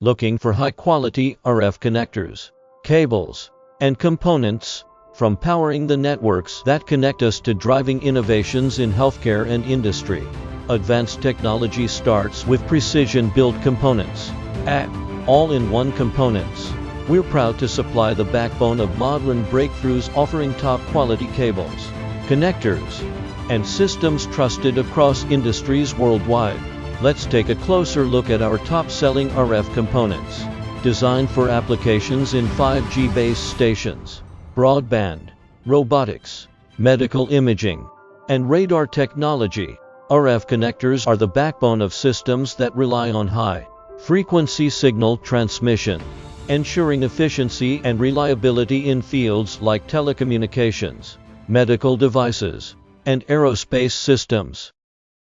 Looking for high-quality RF connectors, cables, and components, from powering the networks that connect us to driving innovations in healthcare and industry. Advanced technology starts with precision-built components. At all-in-one components, we're proud to supply the backbone of modern breakthroughs, offering top-quality cables, connectors, and systems trusted across industries worldwide. Let's take a closer look at our top-selling RF components. Designed for applications in 5G base stations, broadband, robotics, medical imaging, and radar technology, RF connectors are the backbone of systems that rely on high-frequency signal transmission, ensuring efficiency and reliability in fields like telecommunications, medical devices, and aerospace systems.